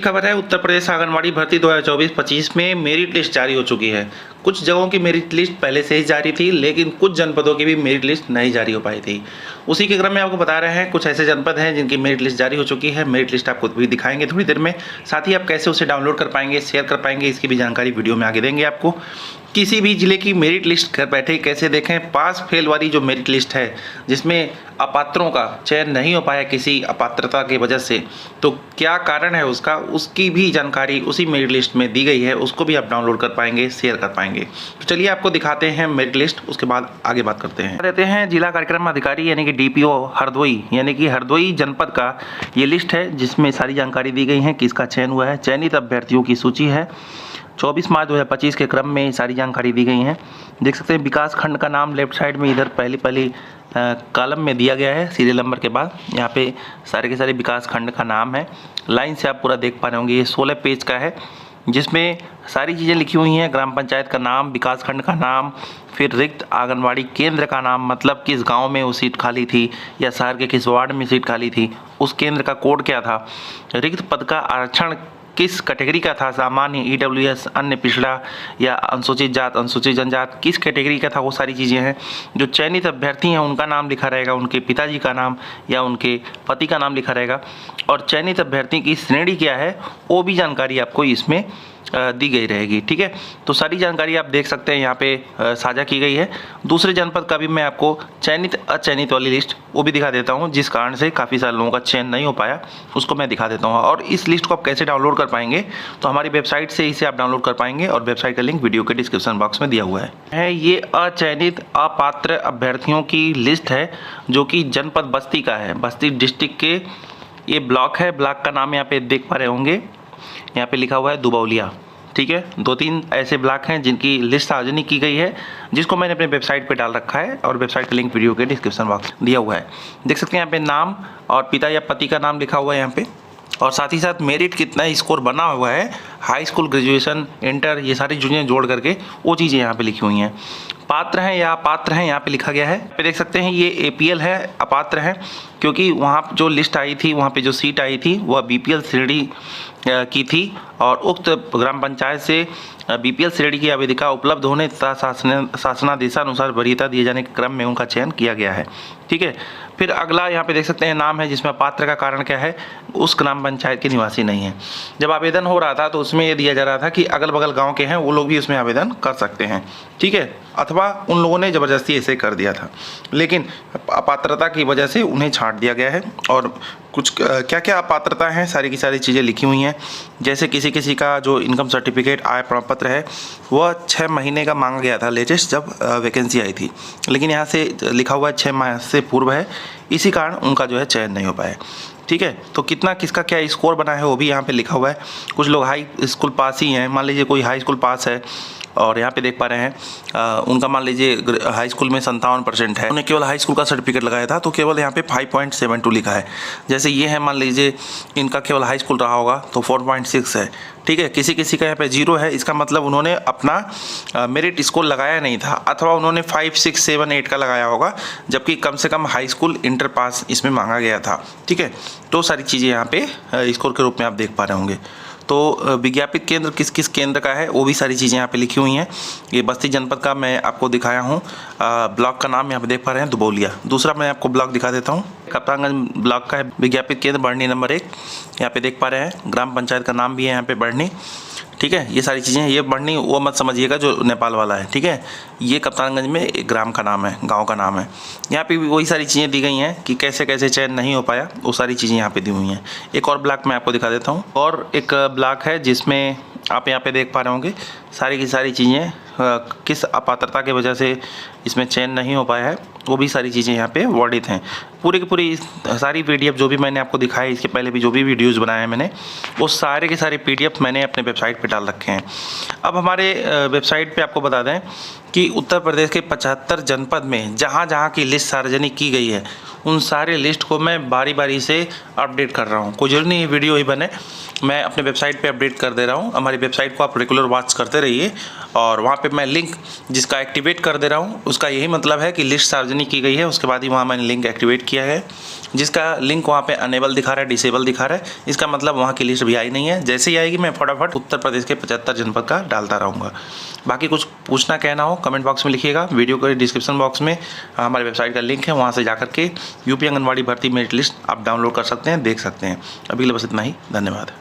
खबर है, उत्तर प्रदेश आंगनबाड़ी भर्ती 2024-25 में मेरिट लिस्ट जारी हो चुकी है। कुछ जगहों की मेरिट लिस्ट पहले से ही जारी थी, लेकिन कुछ जनपदों की भी मेरिट लिस्ट नहीं जारी हो पाई थी। उसी के क्रम में आपको बता रहे हैं कुछ ऐसे जनपद हैं जिनकी मेरिट लिस्ट जारी हो चुकी है। मेरिट लिस्ट आपको भी दिखाएंगे थोड़ी देर में। साथ ही आप कैसे उसे डाउनलोड कर पाएंगे, शेयर कर पाएंगे, इसकी भी जानकारी वीडियो में आगे देंगे आपको। किसी भी जिले की मेरिट लिस्ट घर बैठे कैसे देखें, पास फेल वाली जो मेरिट लिस्ट है जिसमें अपात्रों का चयन नहीं हो पाया किसी अपात्रता की वजह से, तो क्या कारण है उसका, उसकी भी जानकारी उसी मेरिट लिस्ट में दी गई है। उसको भी आप डाउनलोड कर पाएंगे, शेयर कर पाएंगे। तो चलिए आपको दिखाते हैं मेरिट लिस्ट, उसके बाद आगे बात करते हैं। देते हैं जिला कार्यक्रम अधिकारी यानी कि DPO हरदोई यानी कि हरदोई जनपद का ये लिस्ट है जिसमें सारी जानकारी दी गई है किसका चयन हुआ है। चयनित अभ्यर्थियों की सूची है। 24 मार्च 2025 के क्रम में सारी जानकारी दी गई है। देख सकते हैं विकास खंड का नाम लेफ्ट साइड में इधर पहली कॉलम में दिया गया है सीरियल नंबर के बाद। यहाँ पे सारे के सारे विकास खंड का नाम है। लाइन से आप पूरा देख पा रहे होंगे। ये 16 पेज का है जिसमें सारी चीज़ें लिखी हुई हैं। ग्राम पंचायत का नाम, विकास खंड का नाम, फिर रिक्त आंगनवाड़ी केंद्र का नाम, मतलब किस गांव में वो सीट खाली थी या शहर के किस वार्ड में सीट खाली थी, उस केंद्र का कोड क्या था, रिक्त पद का आरक्षण किस कैटेगरी का था, सामान्य, EWS, अन्य, पिछड़ा या अनुसूचित जात, अनुसूचित जनजात, किस कैटेगरी का था, वो सारी चीज़ें हैं। जो चयनित अभ्यर्थी हैं उनका नाम लिखा रहेगा, उनके पिताजी का नाम या उनके पति का नाम लिखा रहेगा, और चयनित अभ्यर्थी की श्रेणी क्या है वो भी जानकारी आपको इसमें दी गई रहेगी। ठीक है, तो सारी जानकारी आप देख सकते हैं यहाँ पे साझा की गई है। दूसरे जनपद का भी मैं आपको चयनित अचयनित वाली लिस्ट वो भी दिखा देता हूँ, जिस कारण से काफ़ी सारे लोगों का चयन नहीं हो पाया, उसको मैं दिखा देता हूँ। और इस लिस्ट को आप कैसे डाउनलोड कर पाएंगे, तो हमारी वेबसाइट से इसे आप डाउनलोड कर पाएंगे और वेबसाइट का लिंक वीडियो के डिस्क्रिप्शन बॉक्स में दिया हुआ है। ये अचयनित अपात्र अभ्यर्थियों की लिस्ट है जो कि जनपद बस्ती का है। बस्ती डिस्ट्रिक्ट के ये ब्लॉक है। ब्लॉक का नाम यहाँ पे देख पा रहे होंगे, यहाँ पे लिखा हुआ है दुबौलिया। ठीक है, 2-3 ऐसे ब्लॉक हैं जिनकी लिस्ट सार्वजनिक की गई है, जिसको मैंने अपने वेबसाइट पे डाल रखा है और वेबसाइट का लिंक वीडियो के डिस्क्रिप्शन बॉक्स दिया हुआ है। देख सकते हैं यहाँ पे नाम और पिता या पति का नाम लिखा हुआ है यहाँ पे, और साथ ही साथ मेरिट कितना स्कोर बना हुआ है, हाई स्कूल, ग्रेजुएशन, इंटर, ये सारी चीज़ें जोड़ करके वो चीज़ें यहाँ पे लिखी हुई हैं। पात्र हैं या अपात्र हैं यहाँ पे लिखा गया है। पे देख सकते हैं ये APL है, अपात्र है, क्योंकि वहाँ जो लिस्ट आई थी, वहाँ पे जो सीट आई थी वह BPL श्रेणी की थी और उक्त ग्राम पंचायत से BPL श्रेणी की आवेदिका उपलब्ध होने तथा शासनादेशानुसार वरीयता दिए जाने के क्रम में उनका चयन किया गया है। ठीक है, फिर अगला यहाँ पे देख सकते हैं नाम है जिसमें पात्र का कारण क्या है, उस ग्राम पंचायत के निवासी नहीं है। जब आवेदन हो रहा था तो उसमें ये दिया जा रहा था कि अगल बगल गांव के हैं वो लोग भी उसमें आवेदन कर सकते हैं। ठीक है, अथवा उन लोगों ने ज़बरदस्ती ऐसे कर दिया था, लेकिन अपात्रता की वजह से उन्हें छांट दिया गया है। और कुछ क्या क्या अपात्रता हैं सारी की सारी चीज़ें लिखी हुई हैं। जैसे किसी का जो इनकम सर्टिफिकेट, आय प्रमाण पत्र है, वह 6 महीने का मांगा गया था लेटेस्ट जब वैकेंसी आई थी, लेकिन यहाँ से लिखा हुआ है 6 माह से पूर्व है, इसी कारण उनका जो है चयन नहीं हो पाया। ठीक है, तो कितना किसका क्या स्कोर बना है वो भी यहाँ पे लिखा हुआ है। कुछ लोग हाई स्कूल पास ही हैं, मान लीजिए कोई हाई स्कूल पास है और यहाँ पे देख पा रहे हैं उनका मान लीजिए हाई स्कूल में 57% है, उन्हें केवल हाई स्कूल का सर्टिफिकेट लगाया था तो केवल यहाँ पे 5.72 लिखा है। जैसे ये है, मान लीजिए इनका केवल हाई स्कूल रहा होगा तो 4.6 है। ठीक है, किसी का यहाँ पे 0 है, इसका मतलब उन्होंने अपना मेरिट स्कोर लगाया नहीं था, अथवा उन्होंने 5, 6, 7, 8 का लगाया होगा, जबकि कम से कम हाई स्कूल, इंटर पास इसमें मांगा गया था। ठीक है, तो सारी चीज़ें यहाँ पे स्कोर के रूप में आप देख पा रहे होंगे। तो विज्ञापित केंद्र किस किस केंद्र का है वो भी सारी चीज़ें यहाँ पे लिखी हुई हैं। ये बस्ती जनपद का मैं आपको दिखाया हूँ। ब्लॉक का नाम यहाँ पे देख पा रहे हैं दुबौलिया। दूसरा मैं आपको ब्लॉक दिखा देता हूँ, कप्तानगंज ब्लॉक का है विज्ञापित केंद्र बढ़नी नंबर 1, यहाँ पे देख पा रहे हैं। ग्राम पंचायत का नाम भी है यहाँ पे बढ़नी। ठीक है, ये सारी चीज़ें, ये बढ़नी वो मत समझिएगा जो नेपाल वाला है। ठीक है, ये कप्तानगंज में एक ग्राम का नाम है, गांव का नाम है। यहाँ पे भी वही सारी चीज़ें दी गई हैं कि कैसे कैसे चयन नहीं हो पाया, वो सारी चीज़ें यहाँ पे दी हुई हैं। एक और ब्लॉक मैं आपको दिखा देता हूँ, और एक ब्लॉक है जिसमें आप यहाँ पे देख पा रहे होंगे सारी की सारी चीज़ें किस अपात्रता की वजह से इसमें चयन नहीं हो पाया है, वो भी सारी चीज़ें यहाँ पे वर्णित हैं। पूरी की पूरी सारी PDF जो भी मैंने आपको दिखाई, इसके पहले भी जो भी वीडियोज़ बनाए हैं मैंने, वो सारे के सारे PDF मैंने अपने वेबसाइट पे डाल रखे हैं। अब हमारे वेबसाइट पे आपको बता दें कि उत्तर प्रदेश के 75 जनपद में जहाँ जहाँ की लिस्ट सार्वजनिक की गई है, उन सारे लिस्ट को मैं बारी बारी से अपडेट कर रहा हूँ। कोई जरूरी नहीं वीडियो ही बने, मैं अपने वेबसाइट पे अपडेट कर दे रहा हूँ। हमारी वेबसाइट को आप रेगुलर वॉच करते रहिए और वहाँ पे मैं लिंक जिसका एक्टिवेट कर दे रहा हूँ, उसका यही मतलब है कि लिस्ट सार्वजनिक की गई है, उसके बाद ही वहाँ मैंने लिंक एक्टिवेट किया है। जिसका लिंक वहाँ पे अनेबल दिखा रहा है, डिसेबल दिखा रहा है, इसका मतलब वहाँ की लिस्ट भी आई नहीं है। जैसे ही आएगी मैं फटाफट उत्तर प्रदेश के 75 जनपद का डालता रहूँगा। बाकी कुछ पूछना कहना हो कमेंट बॉक्स में लिखिएगा। वीडियो के डिस्क्रिप्शन बॉक्स में हमारे वेबसाइट का लिंक है, वहाँ से जाकर के यूपी आंगनबाड़ी भर्ती मेरिट लिस्ट आप डाउनलोड कर सकते हैं, देख सकते हैं। अभी के लिए बस इतना ही, धन्यवाद।